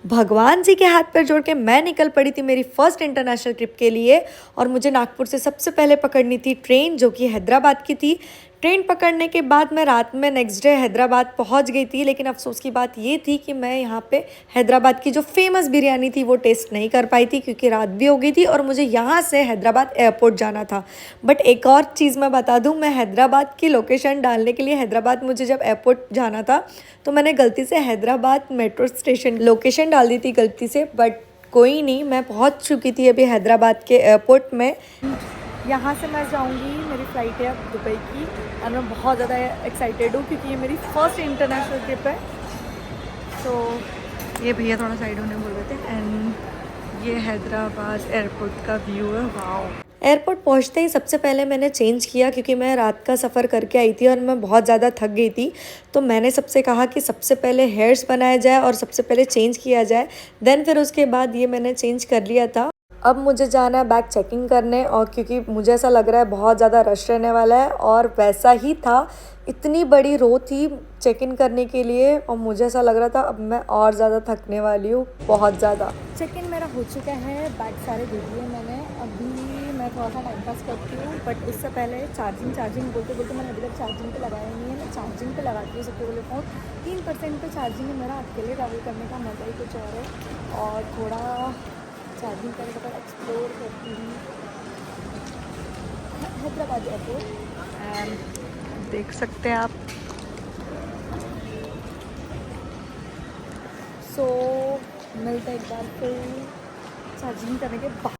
भगवान जी के हाथ पैर जोड़ के मैं निकल पड़ी थी मेरी फर्स्ट इंटरनेशनल ट्रिप के लिए। और मुझे नागपुर से सबसे पहले पकड़नी थी ट्रेन, जो कि हैदराबाद की थी। ट्रेन पकड़ने के बाद मैं रात में नेक्स्ट डे हैदराबाद पहुंच गई थी। लेकिन अफसोस की बात ये थी कि मैं यहाँ पे हैदराबाद की जो फेमस बिरयानी थी वो टेस्ट नहीं कर पाई थी, क्योंकि रात भी हो गई थी और मुझे यहाँ से हैदराबाद एयरपोर्ट जाना था। बट एक और चीज़ मैं बता दूँ, मैं हैदराबाद की लोकेशन डालने के लिए हैदराबाद मुझे जब एयरपोर्ट जाना था तो मैंने गलती से हैदराबाद मेट्रो स्टेशन लोकेशन डाल दी थी गलती से। बट कोई नहीं, मैं पहुंच चुकी थी अभी हैदराबाद के एयरपोर्ट में। यहाँ से मैं जाऊँगी, मेरी फ़्लाइट है अब दुबई की और मैं बहुत ज़्यादा एक्साइटेड हूँ क्योंकि ये मेरी फर्स्ट इंटरनेशनल ट्रिप है। तो ये भैया थोड़ा साइड होने बोल रहे थे। एंड ये हैदराबाद एयरपोर्ट का व्यू है। वाओ। एयरपोर्ट पहुंचते ही सबसे पहले मैंने चेंज किया, क्योंकि मैं रात का सफ़र करके आई थी और मैं बहुत ज़्यादा थक गई थी। तो मैंने सबसे कहा कि सबसे पहले हेयर्स बनाया जाए और सबसे पहले चेंज किया जाए। देन फिर उसके बाद ये मैंने चेंज कर लिया था। अब मुझे जाना है बैग चेकिंग करने, और क्योंकि मुझे ऐसा लग रहा है बहुत ज़्यादा रश रहने वाला है, और वैसा ही था। इतनी बड़ी रो थी चेक इन करने के लिए और मुझे ऐसा लग रहा था अब मैं और ज़्यादा थकने वाली हूँ, बहुत ज़्यादा। चेक इन मेरा हो चुका है, बैग सारे दे दिए मैंने। अभी मैं थोड़ा सा टाइम पास करती हूँ, बट उससे पहले चार्जिंग बोलते बोलते मैंने अभी तक चार्जिंग पे लगाया नहीं है। मैं चार्जिंग पे लगाती हूँ सबसे पहले फ़ोन। 3% पे चार्जिंग है मेरा। अकेले ट्रैवल करने का मज़ा ही कुछ और है। और थोड़ा चार्जिंग करके तक एक्सप्लोर करती हूँ हैदराबाद एयरपोर्ट। एंड देख सकते हैं आप। सो मिलते हैं एक बार फिर चार्जिंग करने के बाद।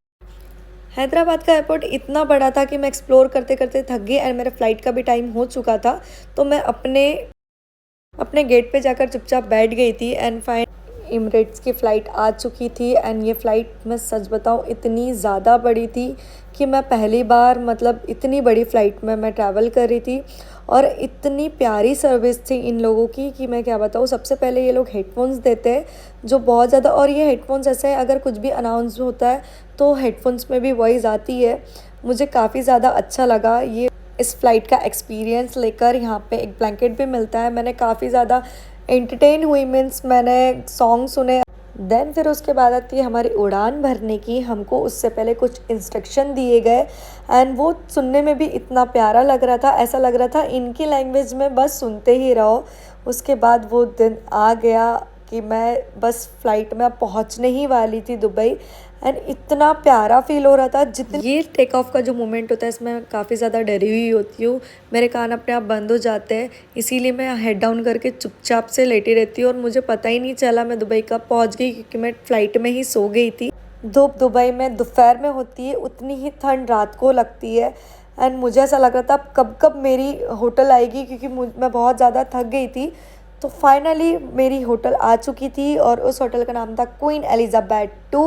हैदराबाद का एयरपोर्ट इतना बड़ा था कि मैं एक्सप्लोर करते करते थक गई एंड मेरे फ़्लाइट का भी टाइम हो चुका था। तो मैं अपने गेट पे जाकर चुपचाप बैठ गई थी। एंड फाइन इमरेट्स की फ़्लाइट आ चुकी थी। एंड ये फ़्लाइट, मैं सच बताऊँ, इतनी ज़्यादा बड़ी थी कि मैं पहली बार मतलब इतनी बड़ी फ़्लाइट में मैं ट्रैवल कर रही थी। और इतनी प्यारी सर्विस थी इन लोगों की कि मैं क्या बताऊँ। सबसे पहले ये लोग हेडफोन्स देते हैं जो बहुत ज़्यादा, और ये हेडफोन्स ऐसे हैं अगर कुछ भी अनाउंस होता है तो हेडफोन्स में भी वॉइस आती है। मुझे काफ़ी ज़्यादा अच्छा लगा ये इस फ़्लाइट का एक्सपीरियंस लेकर। यहाँ पे एक ब्लैंकेट भी मिलता है। मैंने काफ़ी ज़्यादा एंटरटेन हुई, मीन्स मैंने सॉन्ग सुने। देन फिर उसके बाद आती है हमारी उड़ान भरने की। हमको उससे पहले कुछ इंस्ट्रक्शन दिए गए एंड वो सुनने में भी इतना प्यारा लग रहा था। ऐसा लग रहा था इनकी लैंग्वेज में बस सुनते ही रहो। उसके बाद वो दिन आ गया कि मैं बस फ़्लाइट में पहुंचने ही वाली थी दुबई। एंड इतना प्यारा फील हो रहा था। जितने ये टेक ऑफ का जो मोमेंट होता है इसमें काफ़ी ज़्यादा डरी हुई होती हूँ। मेरे कान अपने आप बंद हो जाते हैं, इसीलिए मैं हेड डाउन करके चुपचाप से लेटी रहती हूँ। और मुझे पता ही नहीं चला मैं दुबई कब पहुँच गई, क्योंकि मैं फ़्लाइट में ही सो गई थी। धूप दुबई में दोपहर में होती है, उतनी ही ठंड रात को लगती है। एंड मुझे ऐसा लग रहा था अब कब मेरी होटल आएगी, क्योंकि मैं बहुत ज़्यादा थक गई थी। तो फाइनली मेरी होटल आ चुकी थी और उस होटल का नाम था क्वीन एलिज़ाबेथ 2।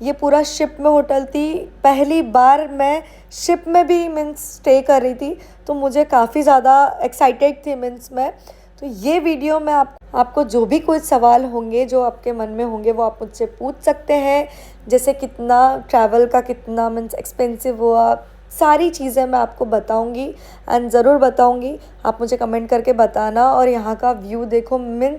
ये पूरा शिप में होटल थी। पहली बार मैं शिप में भी मीन्स स्टे कर रही थी, तो मुझे काफ़ी ज़्यादा एक्साइटेड थी मीन्स मैं। तो ये वीडियो में आपको जो भी कोई सवाल होंगे जो आपके मन में होंगे वो आप मुझसे पूछ सकते हैं। जैसे कितना ट्रैवल का कितना मीन्स एक्सपेंसिव हुआ, सारी चीज़ें मैं आपको बताऊंगी एंड ज़रूर बताऊंगी। आप मुझे कमेंट करके बताना। और यहाँ का व्यू देखो, मैं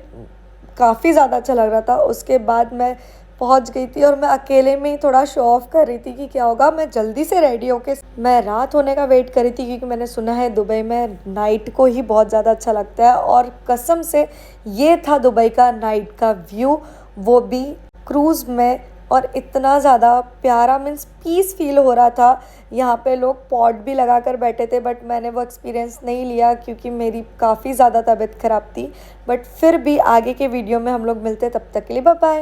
काफ़ी ज़्यादा अच्छा लग रहा था। उसके बाद मैं पहुँच गई थी और मैं अकेले में ही थोड़ा शो ऑफ कर रही थी कि क्या होगा। मैं जल्दी से रेडी होके मैं रात होने का वेट कर रही थी, क्योंकि मैंने सुना है दुबई में नाइट को ही बहुत ज़्यादा अच्छा लगता है। और कसम से ये था दुबई का नाइट का व्यू, वो भी क्रूज़ में। और इतना ज़्यादा प्यारा मीन्स पीस फील हो रहा था। यहाँ पे लोग पॉट भी लगा कर बैठे थे, बट मैंने वो एक्सपीरियंस नहीं लिया क्योंकि मेरी काफ़ी ज़्यादा तबीयत ख़राब थी। बट फिर भी आगे के वीडियो में हम लोग मिलते हैं, तब तक के लिए बाय बाय।